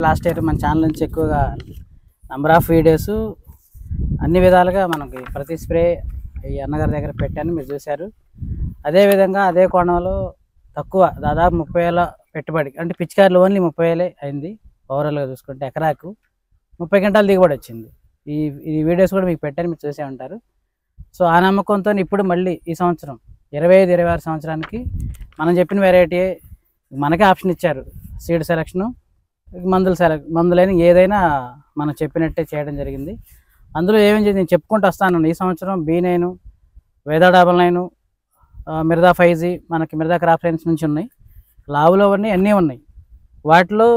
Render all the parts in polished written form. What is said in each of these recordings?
Last year మన channel నుంచి ఎక్కువగా నంబర్ ఆఫ్ వీడియోస్ అన్ని విధాలుగా మనకి ప్రతి స్ప్రే ఈ అన్నగారి దగ్గర పెట్టాను, మీరు చూశారు. అదేవిధంగా అదే కోణంలో తక్కువ దాదాపు 30,000 పెట్టుబడి, అంటే పిచికారులు ఓన్లీ 30,000 అయింది. ఓవరాల్గా చూసుకుంటే ఎకరాకు 30 క్వింటాలు దిగుబడి వచ్చింది. ఈ వీడియోస్ కూడా మీకు పెట్టాను, మీరు చూసే ఉంటారు. సో ఆ నమ్మకంతో ఇప్పుడు మళ్ళీ ఈ సంవత్సరం 25-26 సంవత్సరానికి మనం చెప్పిన వెరైటీ మనకే ఆప్షన్ ఇచ్చారు. సీడ్ సెలక్షను, మందులైన ఏదైనా మనం చెప్పినట్టే చేయడం జరిగింది. అందులో ఏమేమి నేను చెప్పుకుంటూ వస్తాను. ఈ సంవత్సరం B9, వేదా 99, మిర్దా 5G, మనకి మిర్దా క్రాప్ సైన్స్ నుంచి ఉన్నాయి. లావులో ఉన్నాయి, అన్నీ ఉన్నాయి. వాటిలో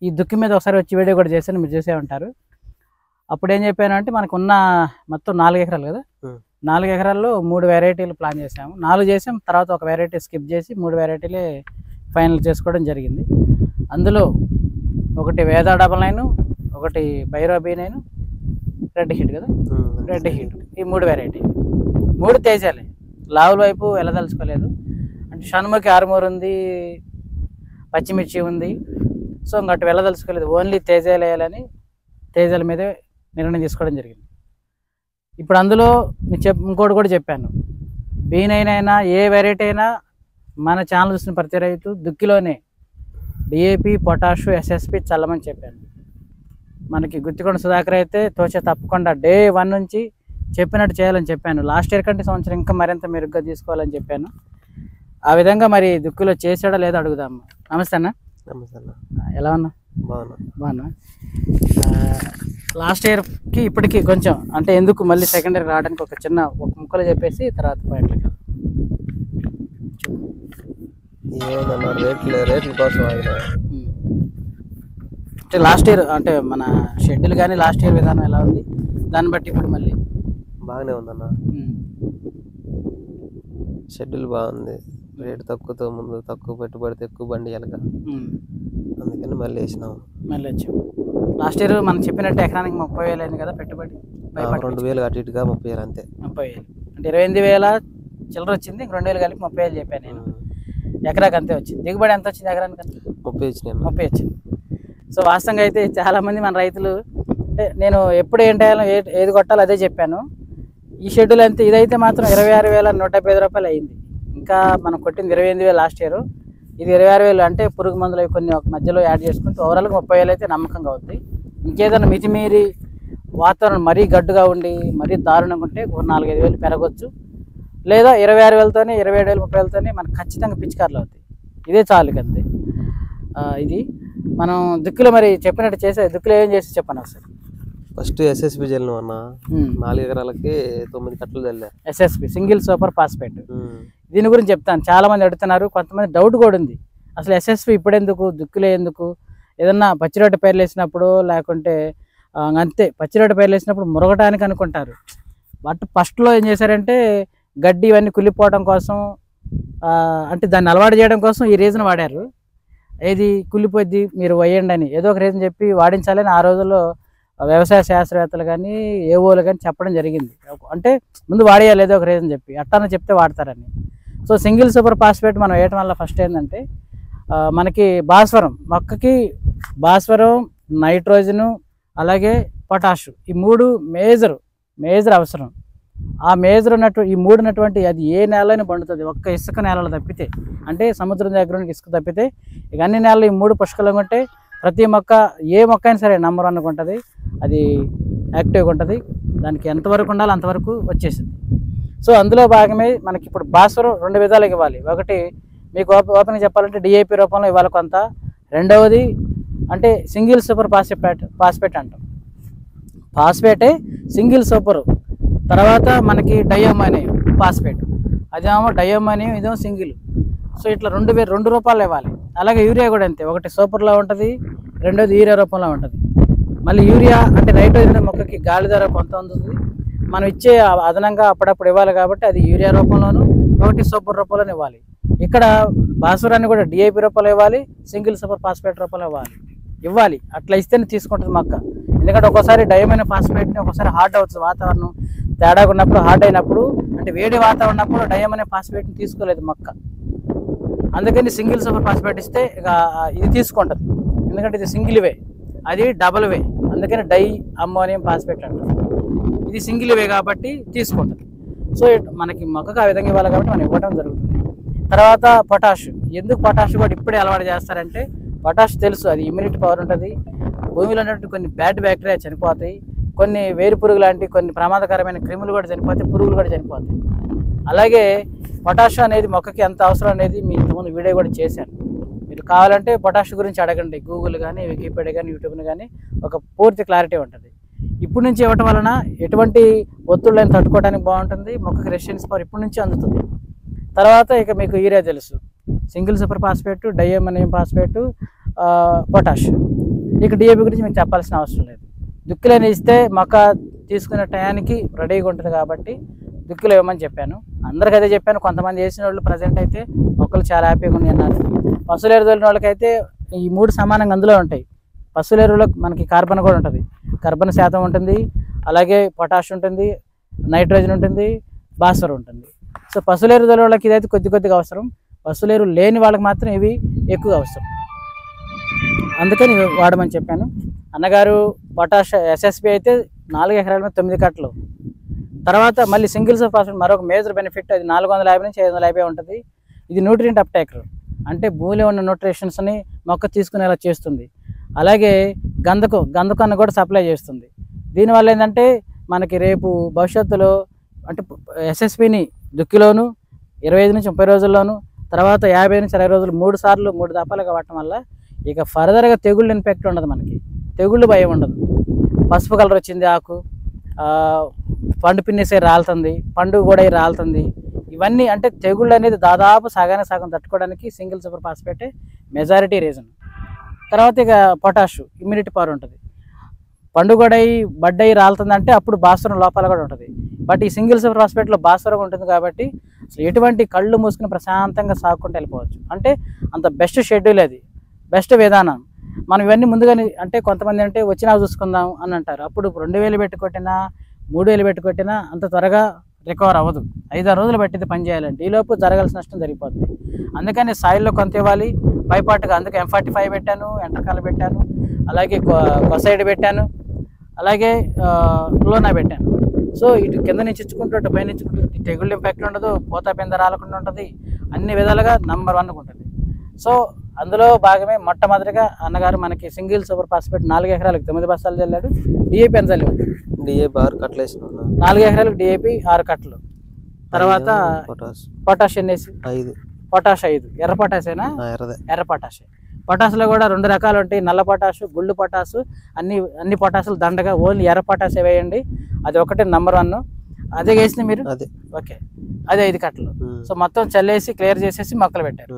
ఈ దుక్కి మీద ఒకసారి వచ్చి వీడియో కూడా చేశాను, మీరు చూసే ఉంటారు. అప్పుడు ఏం చెప్పాను అంటే మనకు ఉన్న మొత్తం 4 ఎకరాలు కదా, 4 ఎకరాల్లో 3 వెరైటీలు ప్లాన్ చేసాము. 4 చేసాం, తర్వాత ఒక వెరైటీ స్కిప్ చేసి 3 వెరైటీలే ఫైనల్ చేసుకోవడం జరిగింది. అందులో ఒకటి వేదా 99, ఒకటి బైరో B9, రెడ్ హీట్ కదా, రెడ్ హీట్, ఈ 3 వెరైటీ, 3 తేజాలే. లావుల వైపు వెళ్ళదలుచుకోలేదు. అంటే షణ్ముఖి ఆర్మూర్ ఉంది, పచ్చిమిర్చి ఉంది. సో ఇంకటి వెళ్ళదలుచుకోలేదు, ఓన్లీ తేజాలు వేయాలని తేజాల మీదే నిర్ణయం తీసుకోవడం జరిగింది. ఇప్పుడు అందులో ఇంకోటి కూడా చెప్పాను. B9 అయినా ఏ వెరైటీ అయినా మన ఛానల్ చూసిన ప్రతి రైతు దుక్కిలోనే DAP, పొటాషు, SSP చల్లమని చెప్పాను. మనకి గుత్తికొండ సుధాకర్ అయితే తోచే తప్పకుండా డే 1 నుంచి చెప్పినట్టు చేయాలని చెప్పాను. లాస్ట్ ఇయర్ కంటే సంవత్సరం ఇంకా మరింత మెరుగ్గా తీసుకోవాలని చెప్పాను. ఆ విధంగా మరి దుక్కిలో చేసాడో లేదో అడుగుదాము. నమస్తే అన్న. నమస్తే అన్న. ఎలా ఉన్నా? బాగున్నా. లాస్ట్ ఇయర్కి ఇప్పటికి కొంచెం అంటే ఎందుకు మళ్ళీ సెకండ్ ఇయర్ రావడానికి ఒక ముక్కలు చెప్పేసి తర్వాత పాయింట్లకి ఏమన్నా రేట్ల కోసం అంటే లాస్ట్ ఇయర్ అంటే మన షెడ్యూల్ కానీ లాస్ట్ ఇయర్ విధానం ఎలా ఉంది, దాన్ని బట్టి ఇప్పుడు మళ్ళీ బాగానే ఉందన్న. షెడ్యూల్ బాగుంది, రేటు తక్కువతో ముందు తక్కువ పెట్టుబడితే ఎక్కువ బండి వెళ్ళక, అందుకని మళ్ళీ వేసినాము. మళ్ళీ వచ్చాము. లాస్ట్ ఇయర్ మనం చెప్పినట్టు ఎకరానికి 30,000 అయింది కదా పెట్టుబడి. 2,000 అటు ఇటుగా 30,000 అంతే. 30,000 అంటే 28,000 చిల్లర వచ్చింది. 2,000 కలిపి 30,000 చెప్పాను నేను. ఎకరాకి అంతే వచ్చింది. దిగుబడి ఎంత వచ్చింది ఎకరానికి? 30 వచ్చినాయి. 30 వచ్చింది. సో వాస్తవంగా అయితే చాలామంది మన రైతులు అంటే నేను ఎప్పుడు ఏది కొట్టాలో అదే చెప్పాను. ఈ షెడ్యూల్ అంతే. ఇదైతే మాత్రం 26,150 రూపాయలు అయింది. ఇంకా మనం కొట్టింది 28,000 లాస్ట్ ఇయర్, ఇది 26,000. అంటే పురుగు మందులు కొన్ని ఒక మధ్యలో యాడ్ చేసుకుంటే ఓవరాల్గా 30,000 అయితే నమ్మకంగా అవుతాయి. ఇంకేదైనా మితిమీరి వాతావరణం మరీ గడ్డుగా ఉండి మరీ దారుణంగా ఉంటే ఒక 4-5,000 పెరగవచ్చు. లేదా 26,000తోనే 27,000, 30,000తోనే మనకు ఖచ్చితంగా పిచికారులు అవుతాయి. ఇదే చాలు అంతే. ఇది మనం దుక్కులో మరి చెప్పినట్టు చేసే దుక్కులో ఏం చేసి చెప్పండి ఒకసారి. ఫస్ట్ SSP జల్లు అన్న. 4 ఎకరాలకి 9 కట్టలు చల్లా. SSP single super phosphate. దీని గురించి చెప్తాను, చాలా మంది అడుగుతున్నారు. కొంతమంది డౌట్ కూడా ఉంది, అసలు SSP ఇప్పుడు ఎందుకు, దుక్కులో ఎందుకు? ఏదన్నా పచ్చిరొట్ట పైర్లు వేసినప్పుడు లేకుంటే అంతే పచ్చిరొట్ట పైర్లు వేసినప్పుడు మురగటానికి అనుకుంటారు. బట్ ఫస్ట్లో ఏం చేశారంటే గడ్డి ఇవన్నీ కుళ్ళిపోవడం కోసం, అంటే దాన్ని అలవాటు చేయడం కోసం ఈ రీజన్ వాడారు. ఏది కుళ్ళిపోద్ది మీరు వేయండి అని ఏదో ఒక రీజన్ చెప్పి వాడించాలని ఆ రోజుల్లో వ్యవసాయ శాస్త్రవేత్తలు కానీ ఏవోలు కానీ చెప్పడం జరిగింది. అంటే ముందు వాడేయాలి ఏదో ఒక రీజన్ చెప్పి, అట్టానే చెప్తే వాడతారని. సో సింగిల్ సూపర్ ఫాస్ఫేట్ మనం వేయటం వల్ల ఫస్ట్ ఏంటంటే మనకి భాస్వరం, మొక్కకి భాస్వరం, నైట్రోజను అలాగే పొటాషు, ఈ 3 మేజర్ అవసరం. ఆ మేజర్ ఈ 3 ఉన్నటువంటి అది ఏ నేలలోనే పండుతుంది, ఒక్క ఇసుక నేలలో తప్పితే. అంటే సముద్రం దగ్గర ఇసుక తప్పితే ఇక అన్ని నేలలు ఈ 3 పుష్కలంగా ఉంటే ప్రతి మొక్క, ఏ మొక్క అయినా సరే నంబర్ 1 ఉంటుంది, అది యాక్టివ్గా ఉంటుంది. దానికి ఎంతవరకు ఉండాలో అంతవరకు వచ్చేసింది. సో అందులో భాగమే మనకి ఇప్పుడు భాస్వరం 2 విధాలుగా ఇవ్వాలి. ఒకటి మీకు ఓపెన్గా చెప్పాలంటే DAP రూపంలో ఇవ్వాలి కొంత. రెండవది అంటే సింగిల్ సూపర్ ఫాస్ఫేట్ అంటాం. ఫాస్ఫేటే సింగిల్ సూపర్. తర్వాత మనకి డైఅమోనియం ఫాస్ఫేట్, అదేమో డైఅమోనియం, ఇదేమో సింగిల్. సో ఇట్లా 2 రూపాయలు ఇవ్వాలి. అలాగే యూరియా కూడా అంతే, ఒకటి సూపర్లో ఉంటుంది, రెండోది యూరియా రూపంలో ఉంటుంది. మళ్ళీ యూరియా అంటే నైట్రోజన్ మొక్కకి గాలి ధర కొంత ఉంటుంది, మనం ఇచ్చే అదనంగా అప్పుడప్పుడు ఇవ్వాలి కాబట్టి అది యూరియా రూపంలోను, ఒకటి సూపర్ రూపంలోనే ఇవ్వాలి. ఇక్కడ భాస్వరాన్ని కూడా DAP రూపంలో ఇవ్వాలి, సింగిల్ సూపర్ ఫాస్ఫేట్ రూపంలో ఇవ్వాలి. అట్లా ఇస్తేనే తీసుకుంటుంది మొక్క. ఎందుకంటే ఒక్కోసారి డైఅమోనియం ఫాస్ఫేట్ని ఒక్కోసారి హార్డ్ అవుతుంది, వాతావరణం తేడాగా ఉన్నప్పుడు, హార్డ్ అయినప్పుడు అంటే వేడి వాతావరణం ఉన్నప్పుడు డైఅమోనియం ఫాస్ఫేట్ని తీసుకోలేదు మొక్క. అందుకని సింగిల్ సూపర్ ఫాస్ఫేట్ ఇస్తే ఇక ఇది తీసుకుంటుంది. ఎందుకంటే ఇది సింగిల్ వే, అది డబుల్ వే, అందుకని డై అమ్మోనియం ఫాస్ఫేట్ అంటారు. ఇది సింగిల్ వే కాబట్టి తీసుకుంటుంది. సో మనకి మొక్కకు ఆ విధంగా ఇవ్వాలి కాబట్టి మనం ఇవ్వడం జరుగుతుంది. తర్వాత పొటాష్. ఎందుకు పొటాష్ కూడా ఇప్పుడే అలవాటు చేస్తారంటే, పొటాష్ తెలుసు అది ఇమ్యూనిటీ పవర్ ఉంటుంది. భూమిలో ఉన్నటువంటి కొన్ని బ్యాడ్ బ్యాక్టీరియా చనిపోతాయి, కొన్ని వేరు పురుగు లాంటి కొన్ని ప్రమాదకరమైన క్రిములు కూడా చనిపోతాయి, పురుగులు కూడా చనిపోతాయి. అలాగే పొటాష్ అనేది మొక్కకి ఎంత అవసరం అనేది మీ ఇంతకుముందు వీడియో కూడా చేశాను. మీరు కావాలంటే పొటాష్ గురించి అడగండి, గూగుల్ కానీ వికీపీడియా కానీ యూట్యూబ్ని కానీ, ఒక పూర్తి క్లారిటీ ఉంటుంది. ఇప్పటి నుంచి ఇవ్వటం వలన ఎటువంటి ఒత్తిళ్ళని తట్టుకోవడానికి బాగుంటుంది, మొక్కకి రెసిస్టెన్స్ పవర్ ఇప్పటి నుంచి అందుతుంది. తర్వాత ఇక మీకు యూరియా తెలుసు, single super phosphate, diammonium phosphate, potash. ఇక డిఏపి గురించి మీకు చెప్పాల్సిన అవసరం లేదు. దుక్కులని ఇస్తే మొక్క తీసుకునే టయానికి రెడీగా ఉంటుంది కాబట్టి దుక్కులు ఇవ్వమని చెప్పాను. అందరికి అదే చెప్పాను. కొంతమంది వేసిన వాళ్ళు ప్రజెంట్ అయితే మొక్కలు చాలా హ్యాపీగా ఉన్నాయి అన్నారు. పశువుల ఎరువు తోలిన వాళ్ళకైతే ఈ 3 సమానంగా అందులో ఉంటాయి. పశువుల ఎరువులో మనకి కార్బన్ కూడా ఉంటుంది, కార్బన్ శాతం ఉంటుంది, అలాగే పొటాష్ ఉంటుంది, నైట్రోజన్ ఉంటుంది, భాస్వరం ఉంటుంది. సో పశువుల ఎరువు తోలిన వాళ్ళకి ఇదైతే కొద్దిగా అవసరం, పశువుల ఎరువు లేని వాళ్ళకి మాత్రం ఇవి ఎక్కువ అవసరం, అందుకని వాడమని చెప్పాను. అన్నగారు పొటాష్ ఎస్ఎస్పి అయితే 4 ఎకరాల మీద 9 కట్టలు. తర్వాత మళ్ళీ సింగిల్ సూపర్ ఫాస్ఫేట్ మరొక మేజర్ బెనిఫిట్, అది 450 నుంచి 550 ఉంటుంది. ఇది న్యూట్రియంట్ అప్టేకర్, అంటే భూమిలో ఉన్న న్యూట్రిషన్స్ని మొక్క తీసుకునేలా చేస్తుంది. అలాగే గంధకాన్ని కూడా సప్లై చేస్తుంది. దీనివల్ల ఏంటంటే మనకి రేపు భవిష్యత్తులో అంటే ఎస్ఎస్పిని దుక్కిలోను 25 నుంచి 30 రోజుల్లోను, తర్వాత 50 నుంచి 60 రోజులు 3 సార్లు 3 దఫాలుగా వాడటం వల్ల ఇక ఫర్దర్గా తెగుళ్ళు ఇన్ఫెక్ట్ ఉండదు, మనకి తెగుళ్ళు భయం ఉండదు. పసుపు కలర్ వచ్చింది ఆకు, పండు పిన్నేసే రాలుతుంది, పండు కూడా రాలుతుంది, ఇవన్నీ అంటే తెగుళ్ళు అనేది దాదాపు సగం తట్టుకోవడానికి సింగిల్ సూపర్ ఫాస్ఫేటే మెజారిటీ రీజన్. తర్వాత ఇక పొటాష్ ఇమ్యూనిటీ పవర్ ఉంటుంది. పండు కూడా బడ్డయి రాలుతుందంటే అప్పుడు భాస్వరం లోపాలు కూడా ఉంటుంది. బట్ ఈ సింగిల్ సూపర్ ఫాస్ఫేట్లో భాస్వరం ఉంటుంది కాబట్టి అసలు ఎటువంటి కళ్ళు మూసుకుని ప్రశాంతంగా సాగుకుంటూ వెళ్ళిపోవచ్చు. అంటే అంత బెస్ట్ షెడ్యూల్, అది బెస్ట్ విధానం. మనం ఇవన్నీ ముందుగానే అంటే కొంతమంది అంటే వచ్చినా చూసుకుందాం అని అంటారు. అప్పుడు 2000 పెట్టుకొట్టినా 3000 పెట్టుకొట్టినా అంత త్వరగా రికవర్ అవ్వదు. 5-6 రోజులు పట్టింది పని చేయాలంటే, ఈలోపు జరగాల్సిన నష్టం జరిగిపోతుంది. అందుకని సాయిల్లో కొంత ఇవ్వాలి పైపాటుగా. అందుకే M45 పెట్టాను, ఎంటర్కాలు పెట్టాను, అలాగే కొసైడ్ పెట్టాను, అలాగే లోనా పెట్టాను. సో ఇటు కింద నుంచి ఇచ్చుకుంటూ అటు పైన ఇచ్చుకుంటూ తెగుళ్ళు ఇంపాక్ట్ ఉండదు, పోతా పెంద రాలకుండా ఉంటుంది, అన్ని విధాలుగా నంబర్ 1 ఉంటుంది. సో అందులో భాగమే మొట్టమొదటిగా అన్నగారు మనకి సింగిల్ సూపర్ ఫాస్ఫేట్ 4 ఎకరాలకు 9 బస్తాలు చల్లాడు. డిఏపి ఎంత చల్లాడు? డిఏపి 6 కట్టలు వేసిన. 4 ఎకరాలకు డిఏపి 6 కట్టలు. తర్వాత పొటాష్ ఎన్నేసి? 5. పొటాష్ 5. ఎర్ర పొటాషేనా? ఎర్ర పొటాషే. పొటాష్లో కూడా 2 రకాలు ఉంటాయి, నల్ల పొటాషు, గుళ్ళు పొటాసు. అన్ని పొటాసులు దండగా ఓన్లీ ఎర్ర పొటాషే వేయండి, అది ఒకటే నంబర్ 1. అదే వేసిన మీరు? ఓకే, అదే 5 కట్టలు. సో మొత్తం చల్లేసి క్లియర్ చేసేసి మొక్కలు పెట్టారు.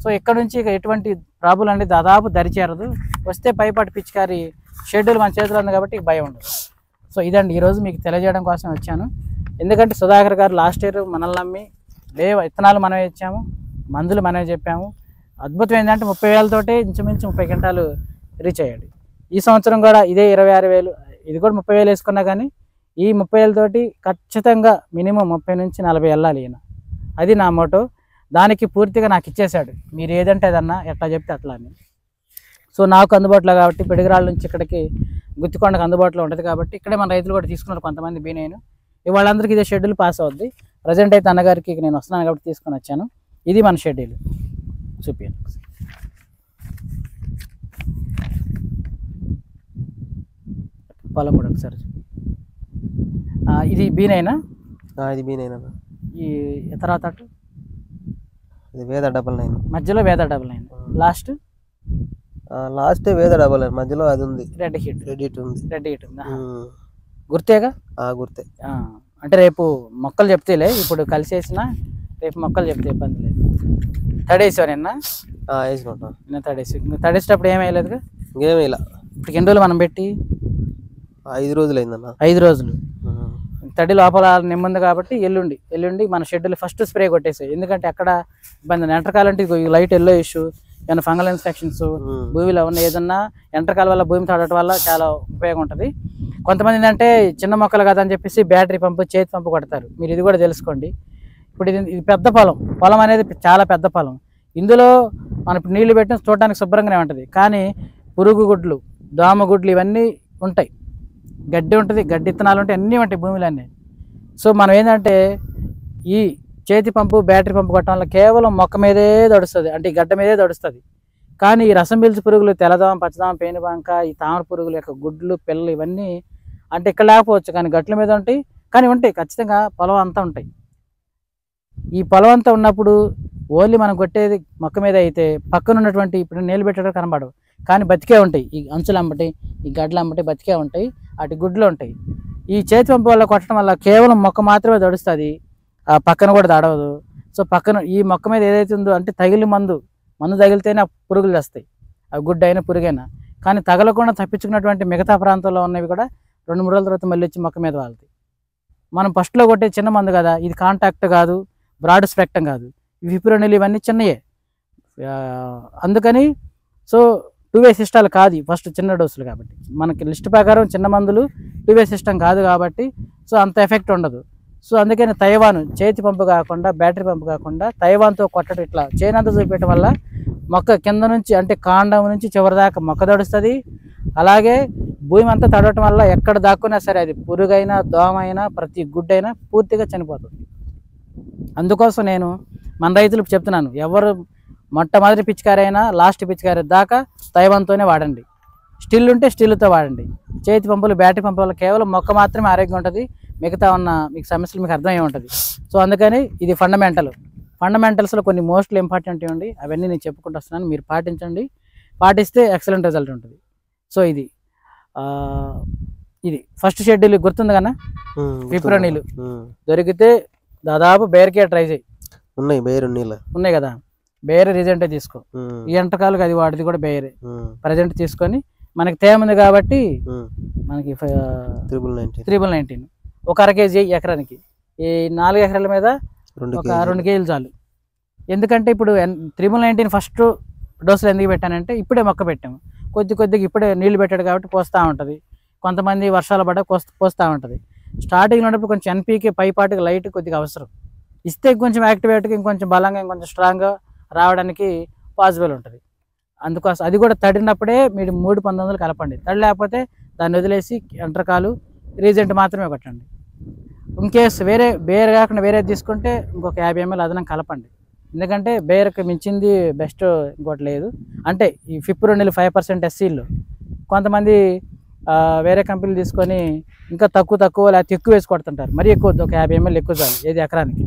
సో ఇక్కడ నుంచి ఇక ఎటువంటి ప్రాబ్లం అనేది దాదాపు దరిచేరదు. వస్తే పైపాటి పిచికారి షెడ్యూల్ మన చేతిలో ఉంది కాబట్టి భయం ఉండదు. సో ఇదండి ఈరోజు మీకు తెలియజేయడం కోసం వచ్చాను. ఎందుకంటే సుధాకర్ గారు లాస్ట్ ఇయర్ మనల్ని నమ్మి విత్తనాలు మనమే ఇచ్చాము, మందులు మనమే చెప్పాము. అద్భుతం ఏంటంటే 30,000తోటే ఇంచుమించు 30 క్వింటాలు రీచ్ అయ్యాడు. ఈ సంవత్సరం కూడా ఇదే 26,000, ఇది కూడా 30,000 వేసుకున్నా కానీ ఈ 30,000తోటి ఖచ్చితంగా మినిమం 30 నుంచి 40 వెళ్ళాలి ఈయన. అది నా మోటో. దానికి పూర్తిగా నాకు ఇచ్చేశాడు, మీరు ఏదంటే అదన్నా ఎట్లా చెప్తే అట్లా అని. సో నాకు అందుబాటులో కాబట్టి పిడిగిరాళ్ళ నుంచి ఇక్కడికి గుత్తికొండకు అందుబాటులో ఉంటుంది కాబట్టి ఇక్కడే మన రైతులు కూడా తీసుకున్నారు కొంతమంది బీనేను. వాళ్ళందరికీ ఇదే షెడ్యూల్ పాస్ అవుద్ది. ప్రజెంట్ అయితే అన్నగారికి నేను వస్తున్నాను కాబట్టి తీసుకొని వచ్చాను. ఇది మన షెడ్యూల్. చూపించండి పొలం కూడా ఒకసారి. ఇది బీనైనా? ఇది బీనైనా. ఈ తర్వాత వేద 99 మధ్యలో వేద 99 లాస్ట్ వేద 99 మధ్యలో అది ఉంది, రెడ్ హీట్ ఉంది. రెడ్ హీట్ ఉంది, గుర్తేగా? గుర్తే. అంటే రేపు మొక్కలు చెప్తేలే, ఇప్పుడు కలిసేసిన రేపు మొక్కలు చెప్తే ఇబ్బంది లేదు. తడేసావు నిన్న? వేసుకుంటాం. నిన్న తడేసేటప్పుడు ఏమయ్యలేదుగా? ఇంకేమీ ఇలా. ఇప్పుడు ఎన్ని రోజులు మనం పెట్టి? 5 రోజులు అయిందన్న. 5 రోజులు తడి లోపల నిమ్మంది కాబట్టి ఎల్లుండి మన షెడ్యూల్ ఫస్ట్ స్ప్రే కొట్టేసాయి. ఎందుకంటే అక్కడ ఇబ్బంది. ఎంటర్కాలంటే లైట్ ఎల్లో ఇష్యూ, ఏమైనా ఫంగల్ ఇన్ఫెక్షన్స్ భూమిలో ఉన్న ఏదన్నా ఎంటర్కాల వల్ల భూమి తడటం వల్ల చాలా ఉపయోగం ఉంటుంది. కొంతమంది ఏంటంటే చిన్న మొక్కలు కదా అని చెప్పేసి బ్యాటరీ పంపు, చేతి పంపు కొడతారు. మీరు ఇది కూడా తెలుసుకోండి. ఇప్పుడు ఇది పెద్ద పొలం అనేది చాలా పెద్ద పొలం. ఇందులో మనం నీళ్లు పెట్టిన చూడడానికి శుభ్రంగానే ఉంటుంది, కానీ పురుగు గుడ్లు, దోమ గుడ్లు ఇవన్నీ ఉంటాయి. గడ్డి ఉంటుంది, గడ్డి ఇత్తనాలు ఉంటాయి, అన్నీ ఉంటాయి భూమిలో అన్నీ. సో మనం ఏంటంటే ఈ చేతి పంపు, బ్యాటరీ పంపు కొట్టడం వల్ల కేవలం మొక్క మీదే దడుస్తుంది, అంటే ఈ గడ్డ మీదే దడుస్తుంది. కానీ ఈ రసం పీల్చు పురుగులు, తెల్లదోమ, పచ్చదోమ, పేనుబంక, ఈ తామర పురుగుల యొక్క గుడ్లు, పిల్లలు ఇవన్నీ అంటే ఇక్కడ లేకపోవచ్చు కానీ గట్ల మీద ఉంటాయి. కానీ ఉంటాయి ఖచ్చితంగా, పొలం అంతా ఉంటాయి. ఈ పొలం అంతా ఉన్నప్పుడు ఓన్లీ మనం కొట్టేది మొక్క మీద అయితే పక్కన ఉన్నటువంటి ఇప్పుడు నీళ్ళు పెట్టడం కనబడవు, కానీ బతికే ఉంటాయి. ఈ అంచులు అమ్మటి, ఈ గడ్డలు అమ్మటి బతికే ఉంటాయి, అటు గుడ్లు ఉంటాయి. ఈ చేతి పంపు వల్ల కొట్టడం వల్ల కేవలం మొక్క మాత్రమే దడుస్తుంది, ఆ పక్కన కూడా దడవదు. సో పక్కన ఈ మొక్క మీద ఏదైతే ఉందో అంటే తగిలి మందు తగిలితేనే ఆ పురుగులు వస్తాయి, ఆ గుడ్డ అయినా పురుగైనా. కానీ తగలకుండా తప్పించుకున్నటువంటి మిగతా ప్రాంతాల్లో ఉన్నవి కూడా 2-3 రోజుల తర్వాత మళ్ళీ వచ్చి మొక్క మీద వాళ్తాయి. మనం ఫస్ట్లో కొట్టే చిన్న మందు కదా, ఇది కాంటాక్ట్ కాదు, బ్రాడ్ స్పెక్ట్రం కాదు, విప్రోనిల్ ఇవన్నీ చిన్నయే. అందుకని సో 2-వే సిస్టాలు కాదు ఫస్ట్, చిన్న డోసులు కాబట్టి. మనకి లిస్ట్ ప్రకారం చిన్న మందులు 2-వే సిస్టమ్ కాదు కాబట్టి సో అంత ఎఫెక్ట్ ఉండదు. సో అందుకని తైవాన్ చేతి పంపు కాకుండా, బ్యాటరీ పంపు కాకుండా తైవాన్తో కొట్టడం, ఇట్లా చేనంతా చూపించడం వల్ల మొక్క కింద నుంచి అంటే కాండం నుంచి చివరి దాకా మొక్క తడుస్తుంది. అలాగే భూమి అంతా తడవటం వల్ల ఎక్కడ దాక్కున్నా సరే అది పురుగైనా, దోమ అయినా, ప్రతి గుడ్డైనా పూర్తిగా చనిపోతుంది. అందుకోసం నేను మన రైతులకు చెప్తున్నాను, ఎవరు మొట్టమొదటి పిచికారైనా లాస్ట్ పిచికారి దాకా తైవాన్తోనే వాడండి. స్టిల్ ఉంటే స్టిల్తో వాడండి. చేతి పంపులు, బ్యాటరీ పంపుల వల్ల కేవలం మొక్క మాత్రమే ఆరోగ్యం ఉంటుంది, మిగతా ఉన్న మీకు సమస్యలు మీకు అర్థమయ్యే ఉంటుంది. సో అందుకని ఇది ఫండమెంటల్స్లో కొన్ని మోస్ట్లీ ఇంపార్టెంట్ ఉండి అవన్నీ నేను చెప్పుకుంటూ వస్తున్నాను. మీరు పాటించండి, పాటిస్తే ఎక్సలెంట్ రిజల్ట్ ఉంటుంది. సో ఇది ఫస్ట్ షెడ్యూల్ గుర్తుంది కన్నా, విప్రోనిల్ దొరికితే దాదాపు బేర్కే ట్రై చేయి. ఉన్నాయి కదా, బేరే రిజెంటే తీసుకో. ఈ ఎంటకాలకు అది వాడిది కూడా బేరే ప్రజెంట్ తీసుకొని, మనకి తేమ ఉంది కాబట్టి మనకి 319 ఒక 1/2 kg ఎకరానికి. ఈ 4 ఎకరాల మీద ఒక 2 kg చాలు. ఎందుకంటే ఇప్పుడు 319 ఫస్ట్ డోసులు ఎందుకు పెట్టానంటే ఇప్పుడే మొక్క పెట్టాము, కొద్దిగా ఇప్పుడే నీళ్లు పెట్టాడు కాబట్టి పోస్తూ ఉంటుంది. కొంతమంది వర్షాలు పడ్డ పోస్తూ ఉంటుంది. స్టార్టింగ్లో ఉన్నప్పుడు కొంచెం ఎన్పీకే పైపాటికి లైట్ కొద్దిగా అవసరం, ఇస్తే కొంచెం యాక్టివేట్గా ఇంకొంచెం బలంగా ఇంకొంచెం స్ట్రాంగ్గా రావడానికి పాసిబుల్ ఉంటుంది. అందుకోసం అది కూడా తడినప్పుడే మీరు 3-19 కలపండి. తడి లేకపోతే దాన్ని వదిలేసి ఎంట్రకాలు, రీజెంట్ మాత్రమే కొట్టండి. ఇన్కేస్ బేర్ కాకుండా వేరే తీసుకుంటే ఇంకొక 50 ml అదనం కలపండి. ఎందుకంటే బేర్కి మించింది బెస్ట్ ఇంకోటి లేదు. అంటే ఈ విప్రోనిల్ 5% SCలో కొంతమంది వేరే కంపెనీలు తీసుకొని ఇంకా తక్కువ లేకపోతే ఎక్కువ వేసి కొడుతుంటారు. మరీ ఎక్కువ వద్దు, ఒక 50 ml ఎక్కువ చాలు ఏది ఎకరానికి.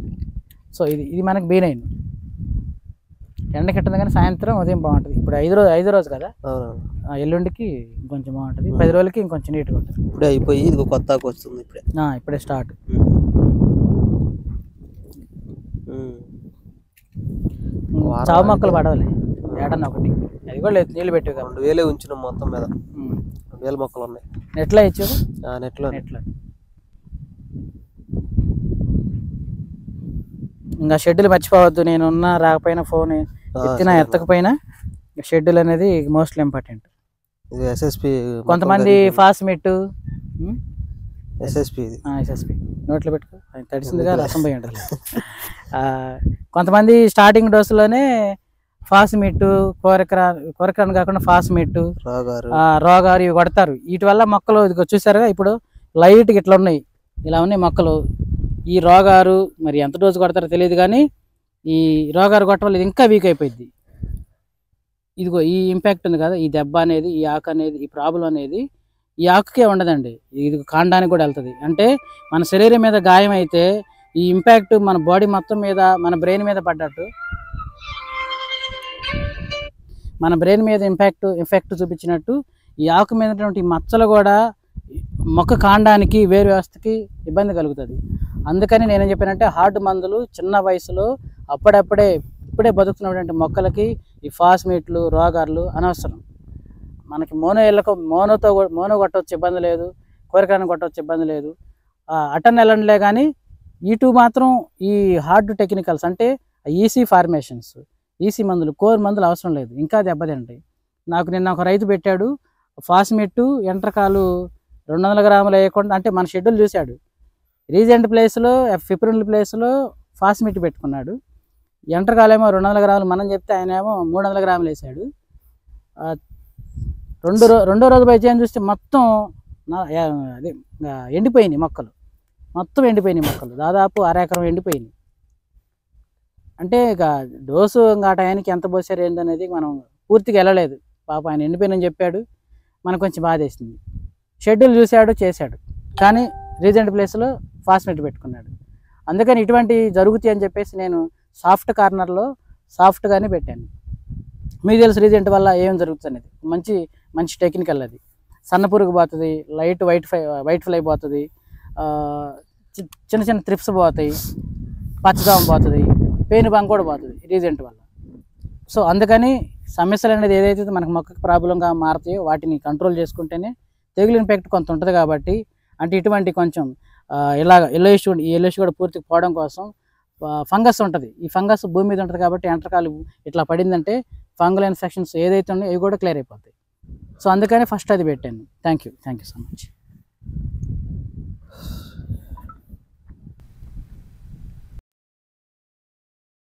సో ఇది మనకి B9 ఎండకెట్టింది కానీ సాయంత్రం ఉదయం బాగుంటుంది. ఇప్పుడు 5 రోజు కదా, ఎల్లుండికి కొంచెం బాగుంటుంది, 10 రోజులకి ఇంకొంచెం నీట్గా ఉంటుంది. ఇప్పుడే అయిపోయి ఇది కొత్త వస్తుంది, ఇప్పుడే స్టార్ట్. చావు మొక్కలు పడవలే ఏడన్నా ఒకటి, అది కూడా లేదు, నీళ్ళు పెట్టి 2000 ఉంచిన మొత్తం మీద 2000 మొక్కలు ఉన్నాయి. నెట్లో ఇచ్చారు, నెట్లో ఇంకా షెడ్యూల్ మర్చిపోవద్దు. నేనున్నా రాకపోయినా, ఫోన్ ఎత్తినా ఎత్తకపోయినా షెడ్యూల్ అనేది మోస్ట్లీ ఇంపార్టెంట్. కొంతమంది ఫాస్మిట్, ఎస్ఎస్పి నోట్లో పెట్టుకో, తడిసిందిగా రసం పోయి ఉంటుంది. కొంతమంది స్టార్టింగ్ డోసులోనే ఫాస్మిట్, కోరక్రాన్ కాకుండా ఫాస్మిట్, రోగారు ఇవి కొడతారు. వీటి వల్ల మొక్కలు చూసారుగా ఇప్పుడు లైట్గా ఇట్లా ఉన్నాయి, ఇలా ఉన్నాయి మొక్కలు. ఈ రోగారు మరి ఎంత డోసు కొడతారో తెలియదు, కానీ ఈ రోగారు కొట్టడం వల్ల ఇది ఇంకా వీక్ అయిపోయింది. ఇదిగో ఈ ఇంపాక్ట్ ఉంది కదా, ఈ దెబ్బ అనేది, ఈ ఆకు అనేది, ఈ ప్రాబ్లం అనేది ఈ ఆకుకే ఉండదండి, ఇది కాండానికి కూడా వెళ్తుంది. అంటే మన శరీరం మీద గాయం అయితే ఈ ఇంపాక్ట్ మన బాడీ మొత్తం మీద, మన బ్రెయిన్ మీద పడ్డట్టు, మన బ్రెయిన్ మీద ఎఫెక్ట్ చూపించినట్టు ఈ ఆకు మీద ఉన్నటువంటి మచ్చలు కూడా మొక్క కాండానికి, వేరు వ్యవస్థకి ఇబ్బంది కలుగుతుంది. అందుకని నేనేం చెప్పానంటే హార్ట్ మందులు చిన్న వయసులో ఇప్పుడే బతుకుతున్నటువంటి మొక్కలకి ఈ ఫాస్మిట్లు, రోగార్లు అనవసరం. మనకి మోనో కొట్టవచ్చు, ఇబ్బంది లేదు, కోరికలను కొట్టవచ్చు, ఇబ్బంది లేదు, అటన్ వెళ్ళండిలే. కానీ ఈ2 మాత్రం ఈ హార్డ్ టెక్నికల్స్ అంటే ఈసీ ఫార్మేషన్స్, ఈసీ మందులు, కోర్ మందులు అవసరం లేదు, ఇంకా దెబ్బతింటాయి. నాకు నిన్న ఒక రైతు పెట్టాడు ఫాస్మిట్ ఎంట్రకాలు 200 గ్రాములు వేయకుండా, అంటే మన షెడ్యూల్ చూశాడు, రీజెంట్ ప్లేస్లో విప్రోనిల్ ప్లేస్లో ఫాస్మిట్ పెట్టుకున్నాడు. ఎంట్రకాలేమో 200 గ్రాములు మనం చెప్తే ఆయన ఏమో 300 గ్రాములు వేసాడు. రెండో రోజు పై చేయని చూస్తే మొత్తం అదే ఎండిపోయినాయి మొక్కలు, మొత్తం ఎండిపోయినాయి మొక్కలు, దాదాపు అరెకరం ఎండిపోయినాయి. అంటే ఇక డోసు ఇంకా ఆ టయానికి ఎంత పోసారు ఏంటనేది మనం పూర్తిగా వెళ్ళలేదు. పాప ఆయన ఎండిపోయినని చెప్పాడు, మనకు కొంచెం బాధేసింది. షెడ్యూల్ చూశాడు, చేశాడు, కానీ రీజెంట్ ప్లేస్లో ఫాస్ఫేట్ పెట్టుకున్నాడు. అందుకని ఇటువంటి జరుగుతాయి అని చెప్పేసి నేను సాఫ్ట్ కార్నర్లో సాఫ్ట్గానే పెట్టాను. మీకు తెలుసు రీజెంట్ వల్ల ఏం జరుగుతుంది అనేది, మంచి టెక్నికల్ అది. సన్న పురుగు పోతుంది, లైట్ వైట్ ఫ్లై పోతుంది, చిన్న చిన్న త్రిప్స్ పోతాయి, పచ్చదోమ పోతుంది, పేనుబంక కూడా పోతుంది రీజెంట్ వల్ల. సో అందుకని సమస్యలు అనేది ఏదైతే మనకు మొక్కకు ప్రాబ్లంగా మారుతాయో వాటిని కంట్రోల్ చేసుకుంటేనే తెగులు ఇన్ఫెక్ట్ కొంత ఉంటుంది. కాబట్టి అంటే ఇటువంటి కొంచెం ఇలాగ ఎల్లోయిష్ కూడా పూర్తిగా పోవడం కోసం ఫంగస్ ఉంటుంది. ఈ ఫంగస్ భూమి మీద ఉంటుంది కాబట్టి ఎంటకాలు ఇట్లా పడిందంటే ఫంగల్ ఇన్ఫెక్షన్స్ ఏదైతే ఉన్నాయో అవి కూడా క్లియర్ అయిపోతాయి. సో అందుకని ఫస్ట్ అది పెట్టాను. Thank you so much.